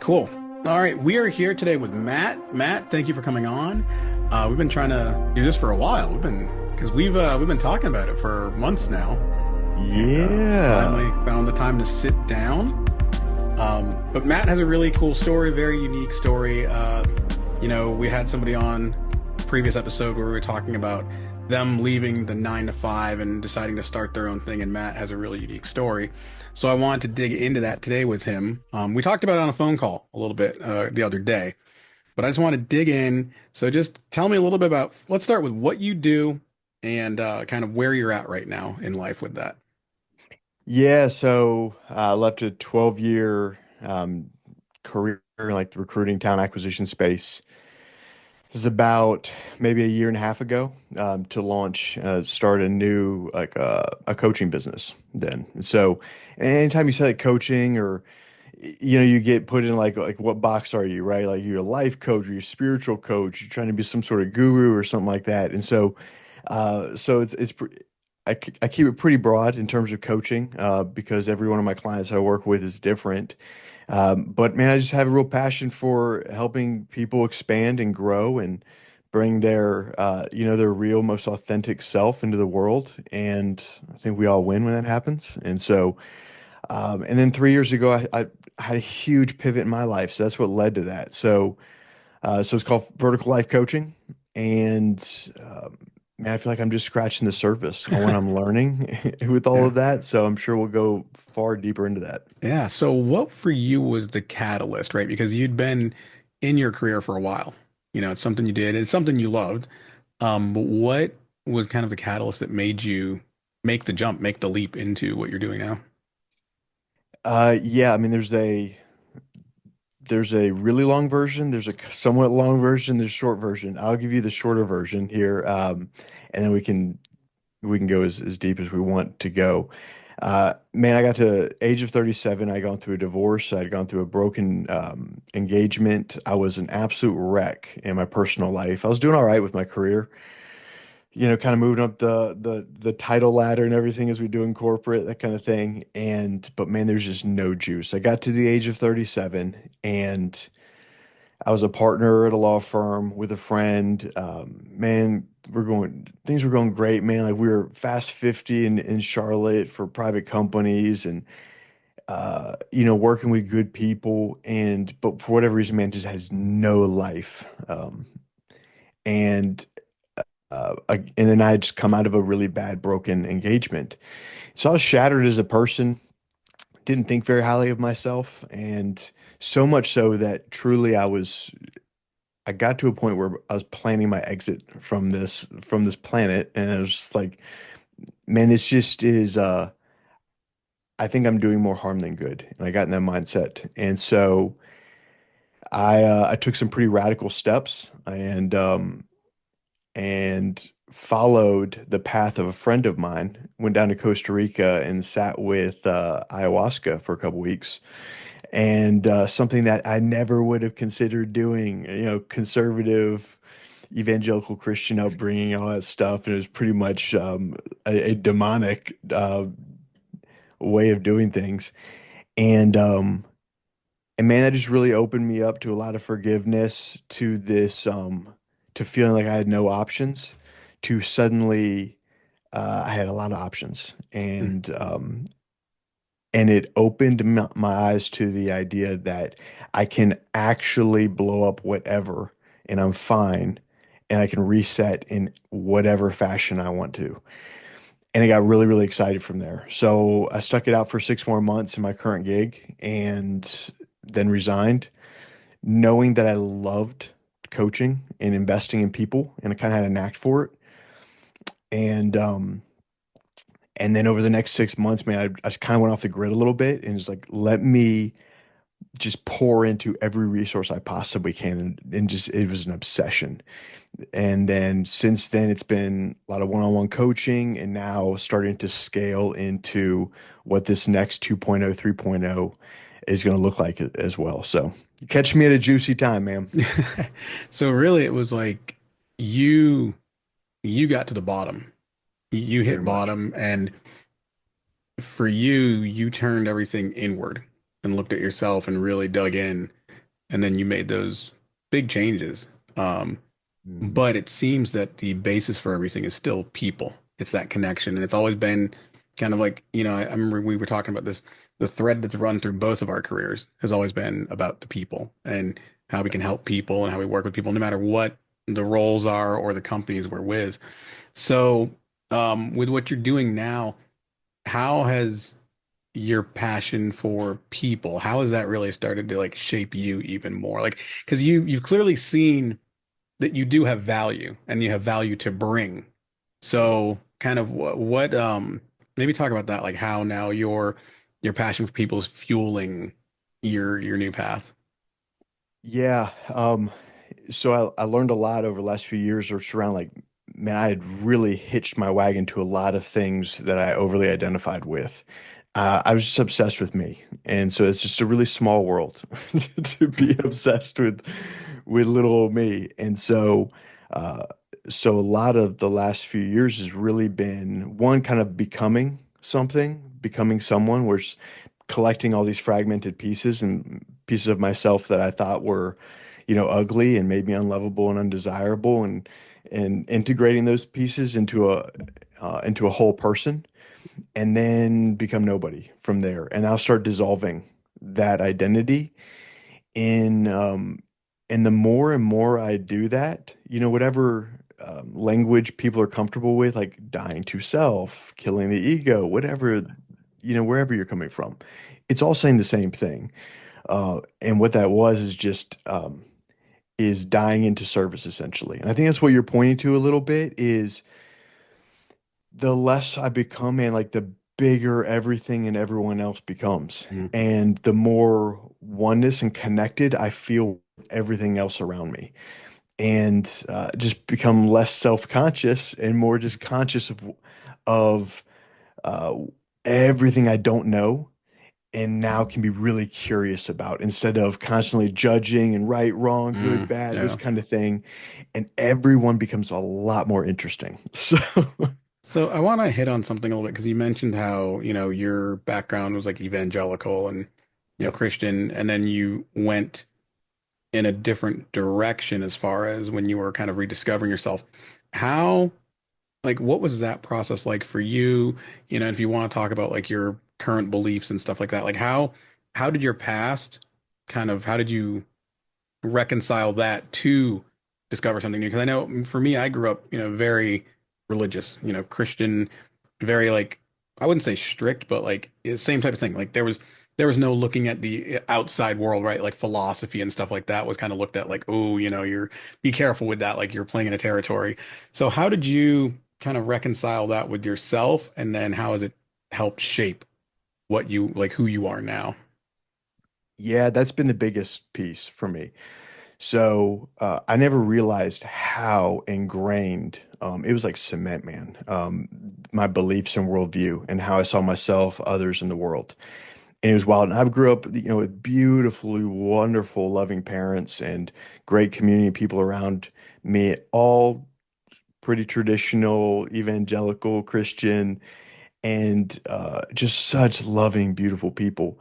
Cool. All right, we are here today with Matt. Matt, thank you for coming on. We've been trying to do this for a while. We've been talking about it for months now, and finally Yeah. found the time to sit down. But Matt has a really cool story, very unique story. We had somebody on previous episode where we were talking about them leaving the 9 to 5 and deciding to start their own thing, and Matt has a really unique story. So I wanted to dig into that today with him. We talked about it on a phone call a little bit the other day, but I just want to dig in. So just tell me a little bit about, let's start with what you do and kind of where you're at right now in life with that. Yeah. So I left a 12-year career in like the recruiting talent acquisition space. This is about maybe a year and a half ago to start a new a coaching business then. So anytime you say like coaching or you get put in like what box are you, right? Like you're a life coach or you're a spiritual coach, you're trying to be some sort of guru or something like that. And so I keep it pretty broad in terms of coaching because every one of my clients I work with is different. But man, I just have a real passion for helping people expand and grow and bring their real, most authentic self into the world. And I think we all win when that happens. And then 3 years ago, I had a huge pivot in my life. So that's what led to that. So it's called vertical life coaching. And man, I feel like I'm just scratching the surface on what I'm learning with all Yeah. of that. So I'm sure we'll go far deeper into that. Yeah. So what for you was the catalyst, right? Because you'd been in your career for a while. It's something you did, it's something you loved. But what was kind of the catalyst that made you make the jump, make the leap into what you're doing now? Yeah, I mean, there's a really long version, there's a somewhat long version, there's a short version. I'll give you the shorter version here, and then we can go as deep as we want to go. Man, I got to age of 37. I'd gone through a divorce. I'd gone through a broken engagement. I was an absolute wreck in my personal life. I was doing all right with my career, kind of moving up the title ladder and everything as we do in corporate, that kind of thing. But man, there's just no juice. I got to the age of 37 and I was a partner at a law firm with a friend. Man, things were going great, man. Like we were fast 50 in Charlotte for private companies and working with good people. But for whatever reason, man, just has no life. And and then I had just come out of a really bad broken engagement. So I was shattered as a person, didn't think very highly of myself, and so much so that truly I got to a point where I was planning my exit from this planet, and I was just like, man, this just is I think I'm doing more harm than good. And I got in that mindset. And so I took some pretty radical steps and followed the path of a friend of mine, went down to Costa Rica and sat with ayahuasca for a couple weeks. And something that I never would have considered doing, conservative, evangelical Christian upbringing, all that stuff. And it was pretty much a demonic way of doing things. And and man, that just really opened me up to a lot of forgiveness, to feeling like I had no options, to suddenly I had a lot of options, and it opened my eyes to the idea that I can actually blow up whatever, and I'm fine, and I can reset in whatever fashion I want to. And I got really, really excited from there. So I stuck it out for 6 more months in my current gig and then resigned, knowing that I loved coaching and investing in people and I kind of had a knack for it. And and then over the next 6 months, man, I just kind of went off the grid a little bit and just like let me just pour into every resource I possibly can, and just it was an obsession. And then since then, it's been a lot of one-on-one coaching and now starting to scale into what this next 2.0, 3.0 is going to look like as well. So you catch me at a juicy time, man. So really it was like you you got to the bottom. You Pretty hit much. bottom, and for you, you turned everything inward and looked at yourself and really dug in and then you made those big changes. Um, Mhm. but it seems that the basis for everything is still people. It's that connection. And it's always been kind of like, I remember we were talking about this. The thread that's run through both of our careers has always been about the people and how we can help people and how we work with people, no matter what the roles are or the companies we're with. So, with what you're doing now, how has your passion for people, how has that really started to like shape you even more? Like, because you've clearly seen that you do have value and you have value to bring. So kind of what maybe talk about that, like how now your passion for people is fueling your new path. Yeah. So I learned a lot over the last few years or around like, man, I had really hitched my wagon to a lot of things that I overly identified with. I was just obsessed with me. And so it's just a really small world to be obsessed with little old me. And uh, so a lot of the last few years has really been one kind of becoming something, becoming someone where it's collecting all these fragmented pieces and pieces of myself that I thought were, ugly and made me unlovable and undesirable, and integrating those pieces into a whole person, and then become nobody from there. And I'll start dissolving that identity in and the more and more I do that, whatever language people are comfortable with, like dying to self, killing the ego, whatever, wherever you're coming from, it's all saying the same thing. And what that was is just is dying into service essentially. And I think that's what you're pointing to a little bit is the less I become and like the bigger everything and everyone else becomes. Mm. And the more oneness and connected I feel with everything else around me. And just become less self-conscious and more just conscious of uh, everything I don't know and now can be really curious about instead of constantly judging and right, wrong, good, bad, this Yeah. kind of thing. And everyone becomes a lot more interesting. So, So I want to hit on something a little bit because you mentioned how, your background was like evangelical and, yep. Christian, and then you went in a different direction as far as when you were kind of rediscovering yourself. How Like, what was that process like for you? If you want to talk about like your current beliefs and stuff like that, like how did your past how did you reconcile that to discover something new? Because I know for me, I grew up, very religious, Christian, very like I wouldn't say strict, but like same type of thing. Like there was no looking at the outside world, right? Like philosophy and stuff like that was kind of looked at like, oh, you're be careful with that, like you're playing in a territory. So how did you kind of reconcile that with yourself, and then how has it helped shape what you like who you are now? Yeah, that's been the biggest piece for me. So I never realized how ingrained it was like cement, man. My beliefs and worldview and how I saw myself, others in the world. And it was wild. And I grew up, with beautifully, wonderful, loving parents and great community of people around me, all pretty traditional, evangelical, Christian, and just such loving, beautiful people.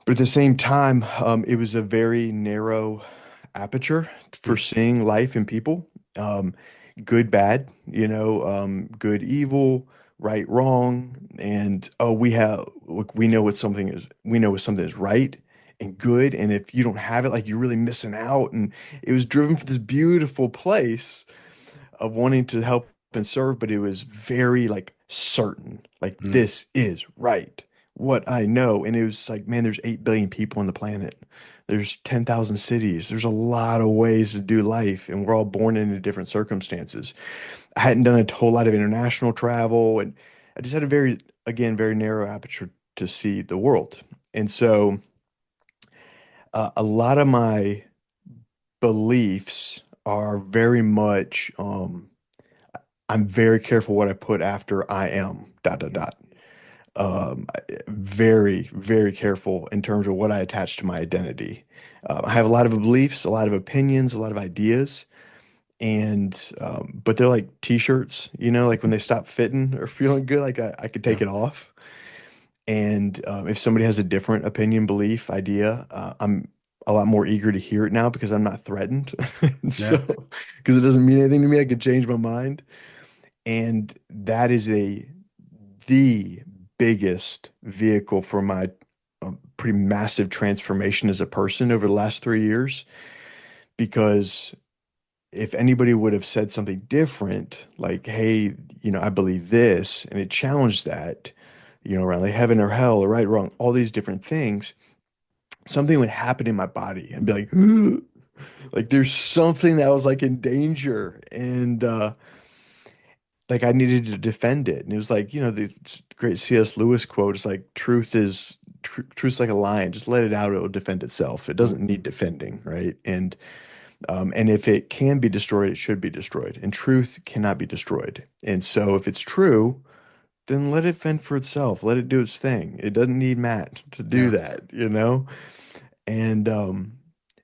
But at the same time, it was a very narrow aperture for Mm, seeing life and people. Um, Good, bad, good, evil, right, wrong, and oh, look, we know what something is right and good, and if you don't have it, like you're really missing out. And it was driven for this beautiful place of wanting to help and serve, but it was very like certain, like mm, this is right, what I know. And it was like, man, there's 8 billion people on the planet. There's 10,000 cities. There's a lot of ways to do life, and we're all born into different circumstances. I hadn't done a whole lot of international travel, and I just had a again, very narrow aperture to see the world. And so a lot of my beliefs are very much I'm very careful what I put after I am dot dot dot. Very, very careful in terms of what I attach to my identity. I have a lot of beliefs, a lot of opinions, a lot of ideas, and but they're like t-shirts, like when they stop fitting or feeling good, like I could take yeah. it off. And if somebody has a different opinion, belief, idea, a lot more eager to hear it now because I'm not threatened. So, Yeah. because it doesn't mean anything to me, I could change my mind. And that is the biggest vehicle for my pretty massive transformation as a person over the last 3 years. Because if anybody would have said something different, like, hey, I believe this, and it challenged that, around like heaven or hell or right or wrong, all these different things, something would happen in my body and be like, like there's something that was like in danger. And like I needed to defend it. And it was like, the great C.S. Lewis quote is like, truth's like a lion. Just let it out, it'll defend itself. It Yeah. doesn't need defending, right? And if it can be destroyed, it should be destroyed. And truth cannot be destroyed. And so if it's true, then let it fend for itself. Let it do its thing. It doesn't need Matt to do Yeah. that. And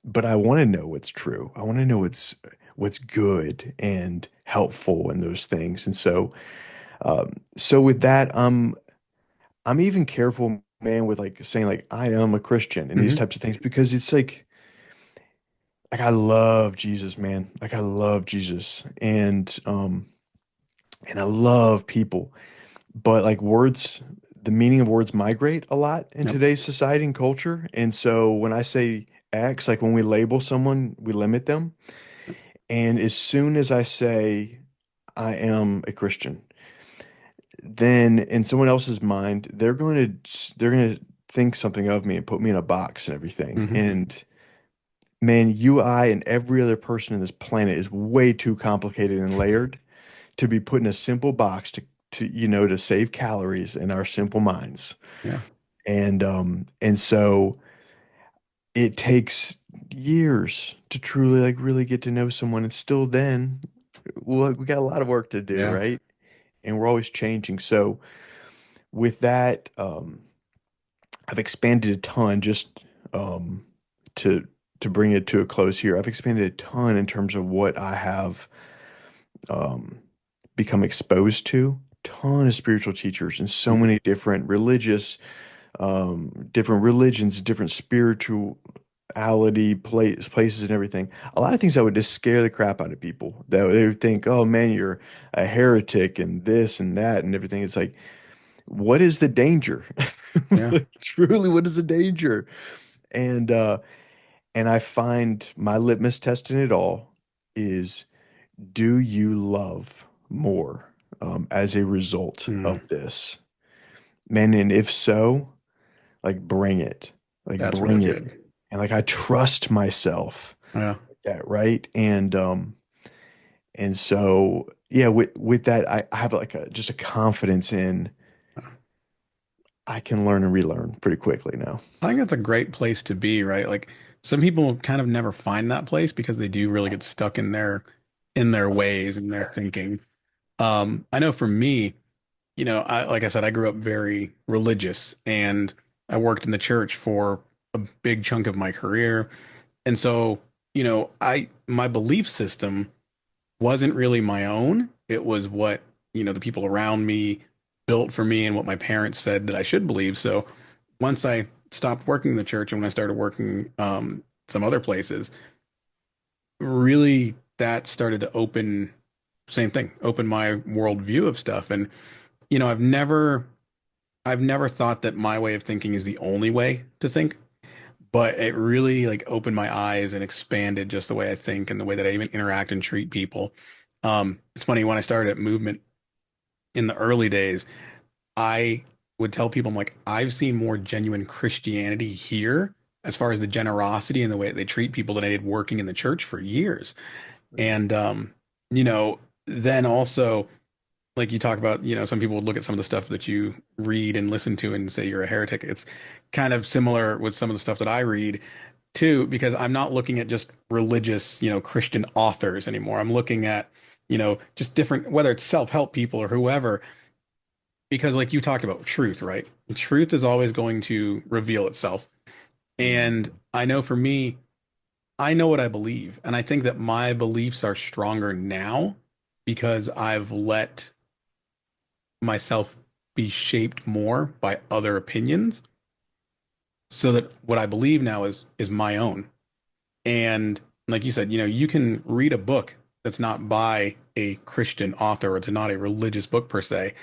but I want to know what's true. I want to know what's good and helpful in those things. And so with that, I'm even careful, man, with like saying like I am a Christian and these Hmm. types of things because it's like I love Jesus, man. Like I love Jesus and I love people. But like words, the meaning of words migrate a lot in Yep. today's society and culture. And so when I say X, like when we label someone, we limit them. And as soon as I say I am a Christian, then in someone else's mind, they're going to think something of me and put me in a box and everything. Hmm. And man, you, I, and every other person on this planet is way too complicated and layered to be put in a simple box to save calories in our simple minds. Yeah. And so it takes years to truly like really get to know someone. And still then, well, we got a lot of work to do, Yeah. right? And we're always changing. So with that, I've expanded a ton just um to to bring it to a close here. I've expanded a ton in terms of what I have um become exposed to. Ton of spiritual teachers and so Hmm. many different religions, different spirituality places and everything. A lot of things that would just scare the crap out of people. That they would think, "Oh man, you're a heretic and this and that and everything." It's like, what is the danger? Yeah. Like, truly, what is the danger? And uh and I find my litmus test in it all is, do you love more as a result Mm. of this? Man, and if so, like bring it. Like That's really bring it. good. And like I trust myself Yeah. that, right? And so yeah, with that, I have like just a confidence in I can learn and relearn pretty quickly now. I think that's a great place to be, right? Like some people kind of never find that place because they do really get stuck in their ways and their thinking. I know for me, I like I said, I grew up very religious and I worked in the church for a big chunk of my career. And so, I my belief system wasn't really my own. It was what, the people around me built for me and what my parents said that I should believe. So once I stopped working in the church and when I started working some other places, really that started to same thing, open my worldview of stuff. And, you know, I've never I've never thought that my way of thinking is the only way to think, but it really like opened my eyes and expanded just the way I think and the way that I even interact and treat people. It's funny when I started at Movement in the early days, I would tell people, I'm like, I've seen more genuine Christianity here as far as the generosity and the way they treat people than I did working in the church for years. And you know, then also like you talk about, some people would look at some of the stuff that you read and listen to and say you're a heretic. It's kind of similar with some of the stuff that I read too, because I'm not looking at just religious, Christian authors anymore. I'm looking at, just different, whether it's self-help people or whoever, because like you talk about truth, right? Truth is always going to reveal itself. And I know for me, I know what I believe. And I think that my beliefs are stronger now because I've let myself be shaped more by other opinions. so that what I believe now is my own. And like you said, you can read a book that's not by a Christian author, or it's not a religious book per se,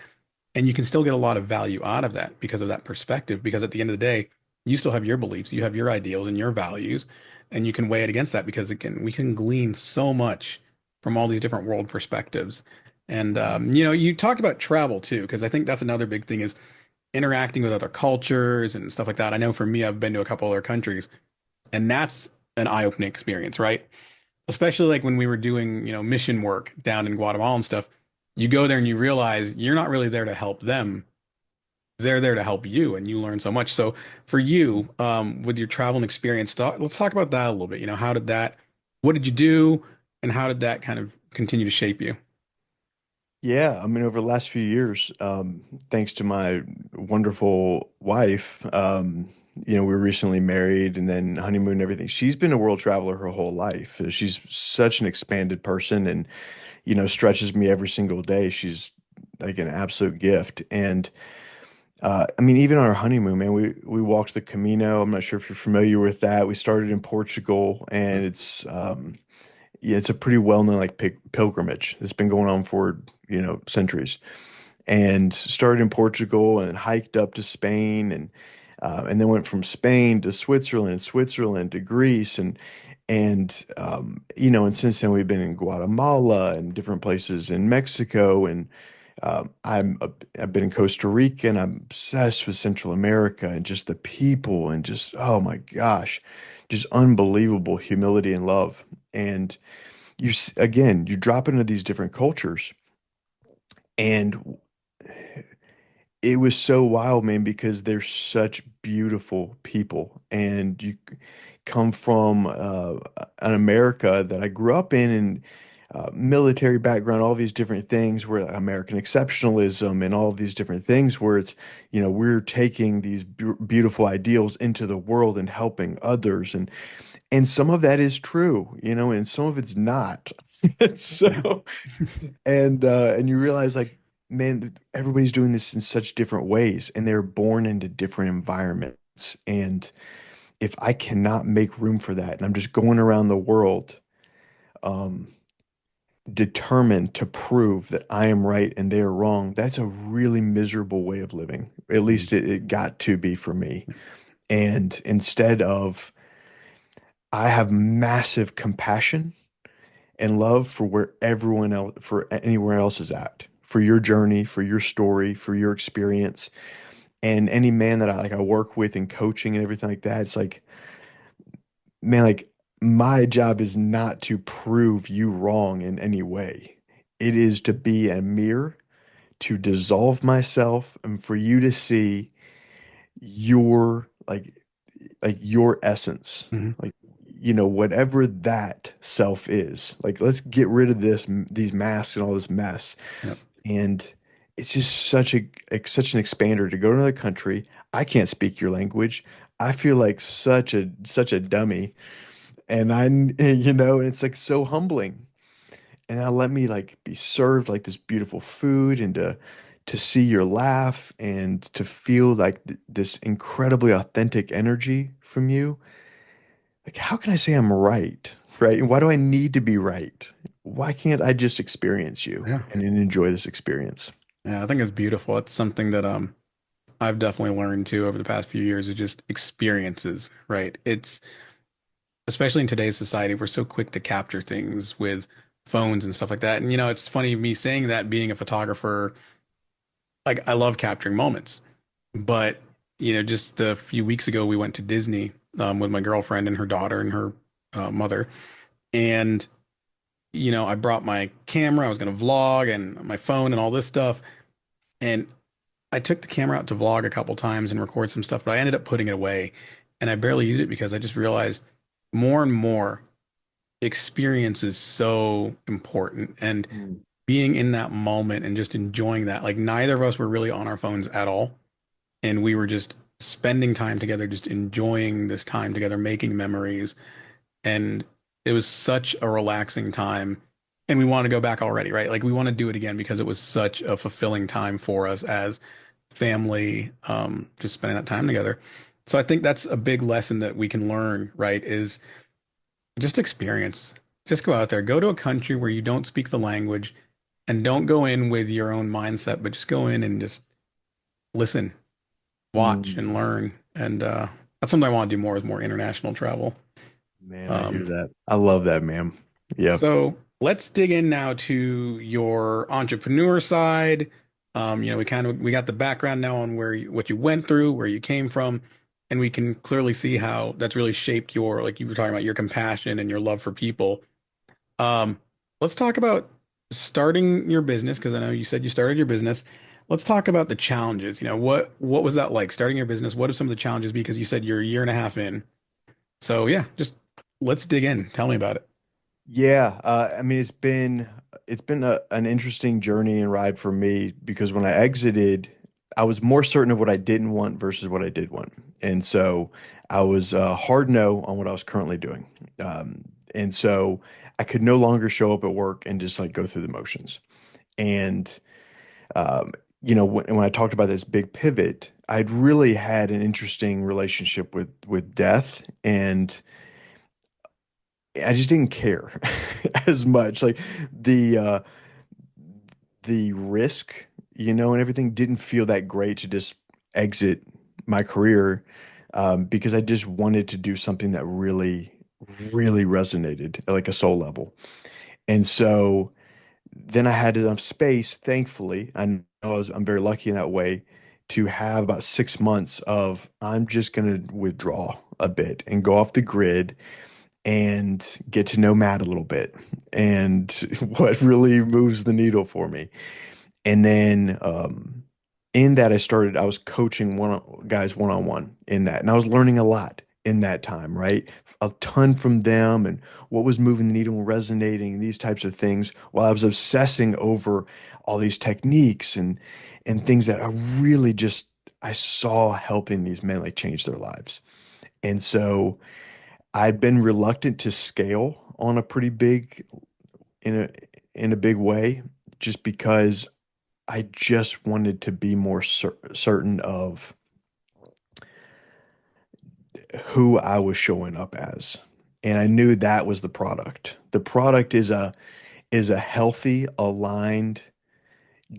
and you can still get a lot of value out of that because of that perspective. Because at the end of the day, you still have your beliefs, you have your ideals and your values, and you can weigh it against that because again, we can glean so much from all these different world perspectives. And you talked about travel too, because I think that's another big thing is interacting with other cultures and stuff like that. I know for me, I've been to a couple other countries, and that's an eye-opening experience, right? Especially like when we were doing, mission work down in Guatemala and stuff. You go there and you realize you're not really there to help them. They're there to help you, and you learn so much. So for you, with your traveling experience, let's talk about that a little bit. What did you do, and how did that kind of continue to shape you? Yeah, I mean, over the last few years, thanks to my wonderful wife, we were recently married and then honeymoon and everything. She's been a world traveler her whole life. She's such an expanded person and, stretches me every single day. She's like an absolute gift. And I mean, even on our honeymoon, man, we walked the Camino. I'm not sure if you're familiar with that. We started in Portugal, and yeah, it's a pretty well-known like pilgrimage. It's been going on for, centuries. And started in Portugal and hiked up to Spain and then went from Spain to Switzerland, Switzerland to Greece and since then we've been in Guatemala and different places in Mexico and I've been in Costa Rica and I'm obsessed with Central America and just the people and just oh my gosh, just unbelievable humility and love. And again, you drop into these different cultures and it was so wild, man, because they're such beautiful people and you come from an America that I grew up in and military background, all these different things where American exceptionalism and all of these different things where it's, we're taking these beautiful ideals into the world and helping others. And some of that is true, and some of it's not. Yeah. So, and you realize like, man, everybody's doing this in such different ways and they're born into different environments. And if I cannot make room for that and I'm just going around the world, um, determined to prove that I am right and they are wrong, that's a really miserable way of living. At Mhm. least it got to be for me. And instead of, I have massive compassion and love for where everyone else, for anywhere else is at, for your journey, for your story, for your experience. And any man that I work with in coaching and everything like that, it's like, man, like my job is not to prove you wrong in any way. It is to be a mirror, to dissolve myself, and for you to see your like your essence, Mhm. like whatever that self is. Like let's get rid of these masks and all this mess. Yep. And it's just such an expander to go to another country. I can't speak your language. I feel like such a dummy and and it's like so humbling. And now let me like be served like this beautiful food and to see your laugh and to feel like this incredibly authentic energy from you. Like, how can I say I'm right? Right? And why do I need to be right? Why can't I just experience you Yeah. and enjoy this experience? Yeah. I think it's beautiful. It's something that I've definitely learned too over the past few years is just experiences, right? It's especially in today's society, we're so quick to capture things with phones and stuff like that. And it's funny me saying that being a photographer, like I love capturing moments. But, just a few weeks ago we went to Disney with my girlfriend and her daughter and her mother. And, I brought my camera, I was going to vlog and my phone and all this stuff. And I took the camera out to vlog a couple times and record some stuff, but I ended up putting it away and I barely used it because I just realized more and more experience is so important and Mm. being in that moment and just enjoying that. Like neither of us were really on our phones at all. And we were just spending time together, just enjoying this time together, making memories. And it was such a relaxing time. And we want to go back already, right? Like we want to do it again because it was such a fulfilling time for us as family, just spending that time together. So I think that's a big lesson that we can learn, right? Is just experience. Just go out there, go to a country where you don't speak the language and don't go in with your own mindset, but just go in and just listen, watch Mm, and learn. And that's something I want to do more is more international travel. man, I hear Um, that. I love that, man. Yeah. so let's dig in now to your entrepreneur side. We got the background now on what you went through, where you came from, and we can clearly see how that's really shaped your, like you were talking about, your compassion and your love for people. Um, let's talk about starting your business because I know you said you started your business. Let's talk about the challenges. What was that like starting your business? What are some of the challenges? Because you said you're a year and a half in. So yeah, just let's dig in. Tell me about it. Yeah, I mean it's been an interesting journey and ride for me because when I exited, I was more certain of what I didn't want versus what I did want, and so I was hard no on what I was currently doing, and so I could no longer show up at work and just like go through the motions. And um, when I talked about this big pivot, I'd really had an interesting relationship with death and I just didn't care as much. Like the uh the risk, and everything didn't feel that great to just exit my career because I just wanted to do something that really, really resonated at like a soul level. And so then I had enough space, thankfully. I'm very lucky in that way to have about 6 months of I'm just going to withdraw a bit and go off the grid and get to know Matt a little bit and what really moves the needle for me. And then in that, I was coaching guys one on one in that. And I was learning a lot in that time, right? A ton from them and what was moving the needle and resonating and these types of things while I was obsessing over all these techniques and things that I saw helping these men like change their lives. And so I'd been reluctant to scale on a pretty big in a in a big way just because I just wanted to be more certain of who I was showing up as. And I knew that was the product. The product is a healthy, aligned,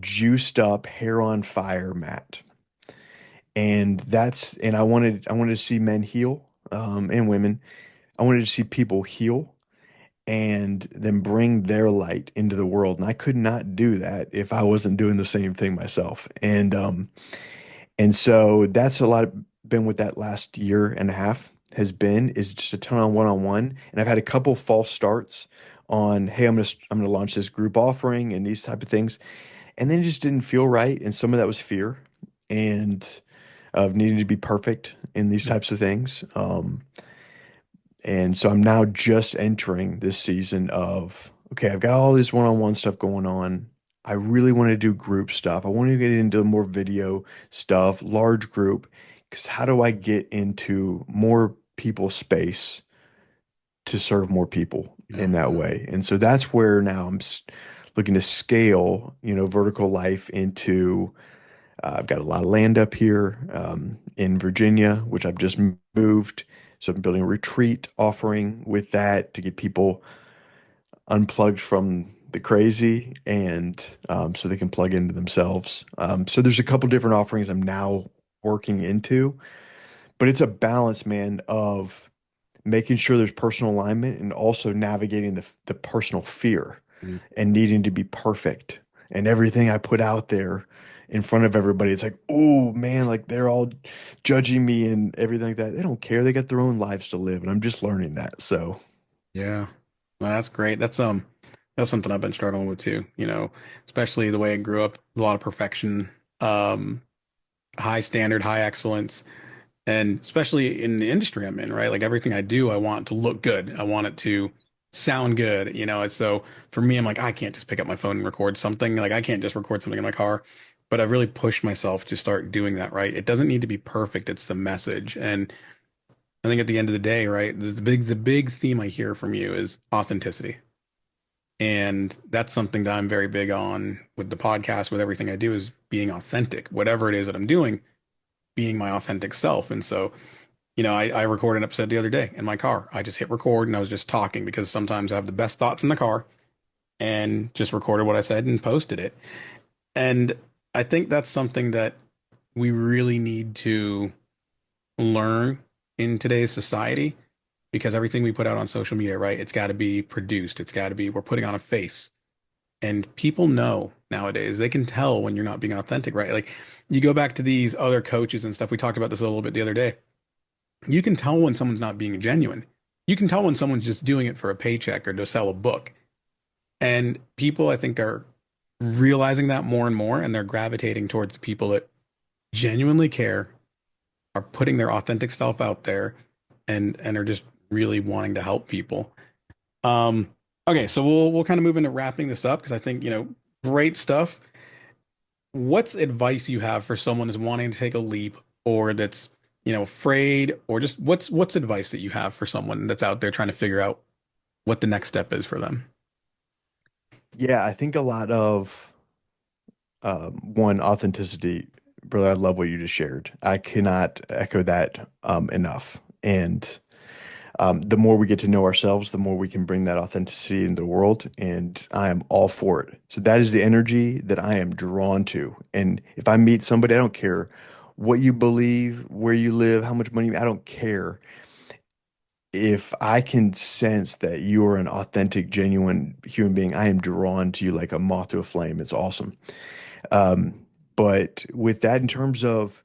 juiced up, hair on fire Matt. And I wanted to see men heal, and women. I wanted to see people heal and then bring their light into the world. And I could not do that if I wasn't doing the same thing myself. And so that's a lot of, been what that last year and a half has been is just a ton on one-on-one. And I've had a couple false starts on, hey, I'm gonna launch this group offering and these type of things. And then it just didn't feel right. And some of that was fear and of needing to be perfect in these types of things. And so I'm now just entering this season of, okay, I've got all this one-on-one stuff going on. I really want to do group stuff. I want to get into more video stuff, large group, because how do I get into more people space to serve more people Yeah. in that way? And so that's where now looking to scale, vertical life into I've got a lot of land up here in Virginia, which I've just moved. So I'm building a retreat offering with that to get people unplugged from the crazy and so they can plug into themselves. So there's a couple different offerings I'm now working into, but it's a balance, man, of making sure there's personal alignment and also navigating the personal fear Mhm. and needing to be perfect. And everything I put out there in front of everybody, it's like, oh man, like they're all judging me and everything like that. They don't care. They got their own lives to live, and I'm just learning that. So, Yeah. Well, that's great. That's something I've been struggling with too, especially the way I grew up, a lot of perfection, um, high standard, high excellence, and especially in the industry I'm in, right? Like everything I do, I want to look good. I want it to sound good, And so for me, I'm like, I can't just pick up my phone and record something. Like I can't just record something in my car. But I've really pushed myself to start doing that, right? It doesn't need to be perfect. It's the message. And I think at the end of the day, right, the big theme I hear from you is authenticity. And that's something that I'm very big on with the podcast, with everything I do is being authentic, whatever it is that I'm doing. being my authentic self. And so, I recorded an episode the other day in my car. I just hit record and I was just talking because sometimes I have the best thoughts in the car and just recorded what I said and posted it. And I think that's something that we really need to learn in today's society because everything we put out on social media, right? It's got to be produced. It's got to be, we're putting on a face. And people know nowadays, they can tell when you're not being authentic, right? Like you go back to these other coaches and stuff. We talked about this a little bit the other day. You can tell when someone's not being genuine. You can tell when someone's just doing it for a paycheck or to sell a book. And people, I think, are realizing that more and more, and they're gravitating towards the people that genuinely care, are putting their authentic self out there, and are just really wanting to help people. Um, okay, so we'll kind of move into wrapping this up because I think, great stuff. What's advice you have for someone who's wanting to take a leap or that's, afraid, or just what's advice that you have for someone that's out there trying to figure out what the next step is for them? Yeah, I think a lot of one authenticity, brother. I love what you just shared. I cannot echo that enough. And the more we get to know ourselves, the more we can bring that authenticity into the world. And I am all for it. So that is the energy that I am drawn to. And if I meet somebody, I don't care what you believe, where you live, how much money, I don't care. If I can sense that you are an authentic, genuine human being, I am drawn to you like a moth to a flame. It's awesome. Um, but with that, in terms of,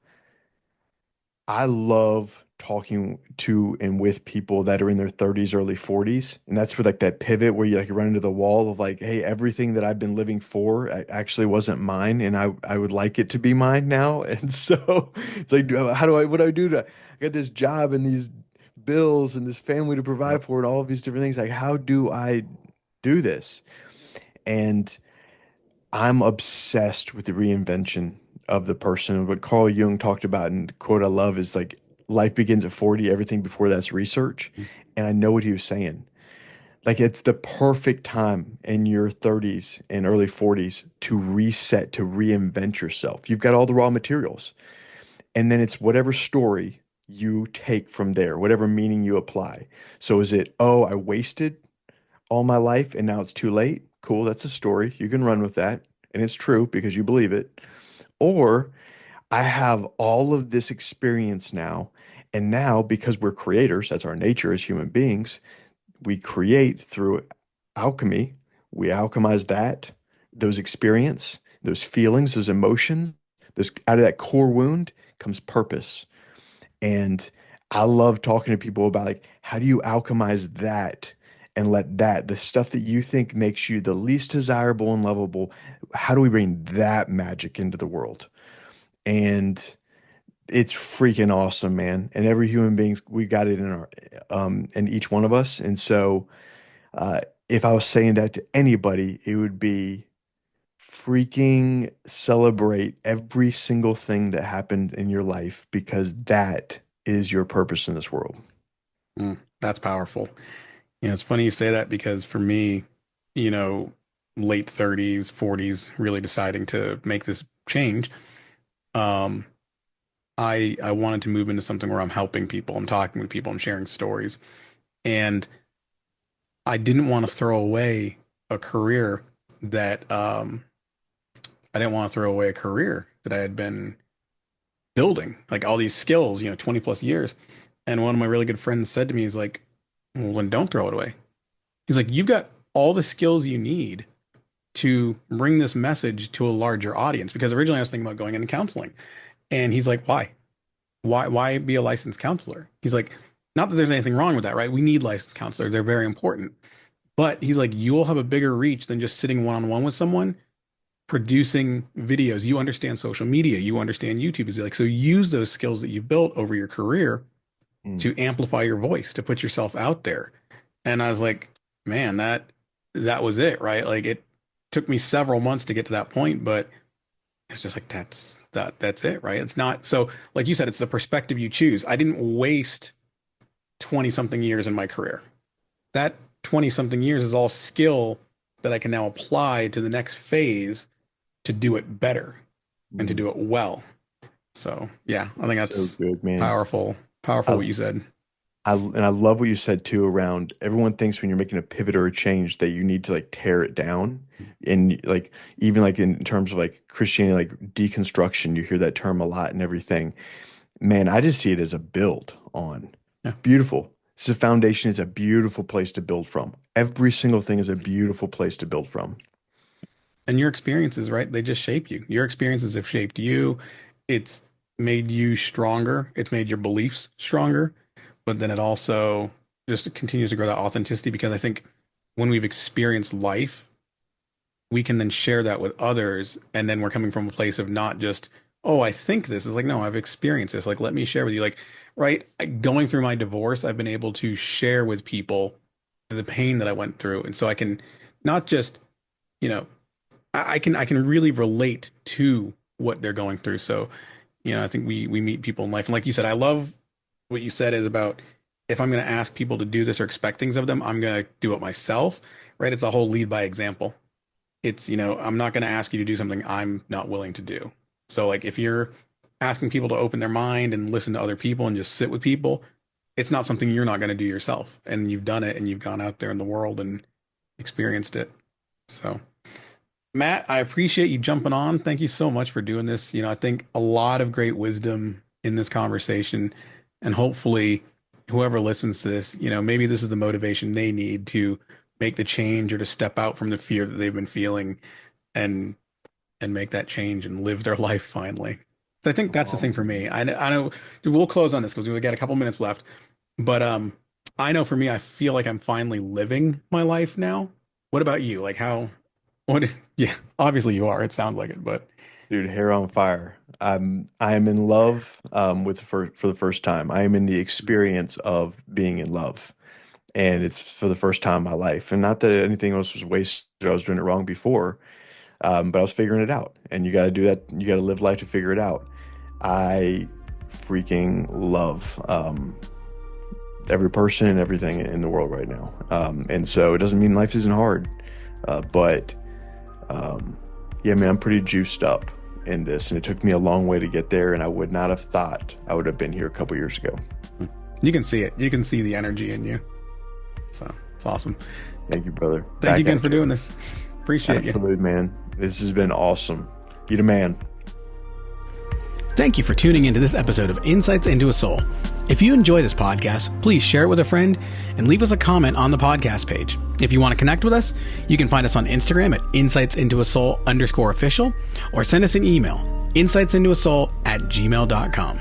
I love talking to and with people that are in their 30s, early 40s. And that's where like that pivot where you like run into the wall of like, hey, everything that I've been living for actually wasn't mine. And I would like it to be mine now. And so it's like, what do I do to, I got this job and these bills and this family to provide Yep. for and all of these different things. Like, how do I do this? And I'm obsessed with the reinvention of the person. What Carl Jung talked about, and the quote I love is like, life begins at 40, everything before that's research. And I know what he was saying. Like, it's the perfect time in your 30s and early 40s to reset, to reinvent yourself. You've got all the raw materials. And then it's whatever story you take from there, whatever meaning you apply. So is it, oh, I wasted all my life and now it's too late? Cool, that's a story. You can run with that. And it's true because you believe it. Or I have all of this experience now. And now, because we're creators, that's our nature as human beings, we create through alchemy. We alchemize those experience, those feelings, those emotions, those out of that core wound comes purpose. And I love talking to people about like, how do you alchemize that and let that, the stuff that you think makes you the least desirable and lovable, how do we bring that magic into the world? And it's freaking awesome, man. And every human being, we got it in in each one of us. And so, uh, if I was saying that to anybody, it would be freaking celebrate every single thing that happened in your life because that is your purpose in this world. That's powerful. It's funny you say that because for me, you know, late 30s, 40s, really deciding to make this change, um, I wanted to move into something where I'm helping people, I'm talking with people, I'm sharing stories, and I didn't want to throw away a career that I didn't want to throw away a career that I had been building, like all these skills, 20 plus years. And one of my really good friends said to me, he's like, well, then don't throw it away. He's like, you've got all the skills you need to bring this message to a larger audience. Because originally I was thinking about going into counseling. And he's like, why? Why be a licensed counselor? He's like, not that there's anything wrong with that, right? We need licensed counselors. They're very important. But he's like, you will have a bigger reach than just sitting one-on-one with someone producing videos. You understand social media, you understand YouTube. Is like, so use those skills that you've built over your career Mm, to amplify your voice, to put yourself out there. And I was like, man, that was it, right? Like it took me several months to get to that point, but it's just like that's it, right? It's not so like you said, it's the perspective you choose. I didn't waste 20 something years in my career. That 20 something years is all skill that I can now apply to the next phase to do it better and to mm. do it well. So yeah, I think So that's good, man. powerful I, what you said. I love what you said too around everyone thinks when you're making a pivot or a change that you need to like tear it down. And like even like in terms of like Christianity, like deconstruction, you hear that term a lot and everything. Man, I just see it as a build on. Yeah. Beautiful. So foundation is a beautiful place to build from. Every single thing is a beautiful place to build from. And your experiences, right? They just shape you. Your experiences have shaped you. It's made you stronger. It's made your beliefs stronger. But then it also just continues to grow that authenticity because I think when we've experienced life, we can then share that with others. And then we're coming from a place of not just, oh, I think this is like, no, I've experienced this. Like, let me share with you. Like, right, going through my divorce, I've been able to share with people the pain that I went through. And so I can not just, you know, I can really relate to what they're going through. So, I think we meet people in life. And like you said, I love what you said is about if I'm going to ask people to do this or expect things of them, I'm going to do it myself, right? It's a whole lead by example. It's, I'm not going to ask you to do something I'm not willing to do. So like if you're asking people to open their mind and listen to other people and just sit with people, it's not something you're not going to do yourself. And you've done it and you've gone out there in the world and experienced it. So Matt, I appreciate you jumping on. Thank you so much for doing this. I think a lot of great wisdom in this conversation, and hopefully whoever listens to this, maybe this is the motivation they need to make the change or to step out from the fear that they've been feeling and make that change and live their life finally. I think that's the thing for me. I know we'll close on this because we got a couple minutes left, but I know for me, I feel like I'm finally living my life now. What about you? Like how? What? Yeah, obviously you are. It sounds like it, but Dude, hair on fire. I am in love with for the first time. I am in the experience of being in love. And it's for the first time in my life. And not that anything else was wasted. I was doing it wrong before, but I was figuring it out. And you got to do that. You got to live life to figure it out. I freaking love every person and everything in the world right now. And so it doesn't mean life isn't hard, but yeah, man, I'm pretty juiced up in this, and it took me a long way to get there. And I would not have thought I would have been here a couple years ago. you can see it. You can see the energy in you. So it's awesome. Thank you, brother. Thank you again for doing this. Appreciate you. Absolutely, man. This has been awesome. You the man. Thank you for tuning into this episode of Insights into a Soul. If you enjoy this podcast, please share it with a friend and leave us a comment on the podcast page. If you want to connect with us, you can find us on Instagram at insightsintoasoul_official or send us an email, insightsintoasoul@gmail.com.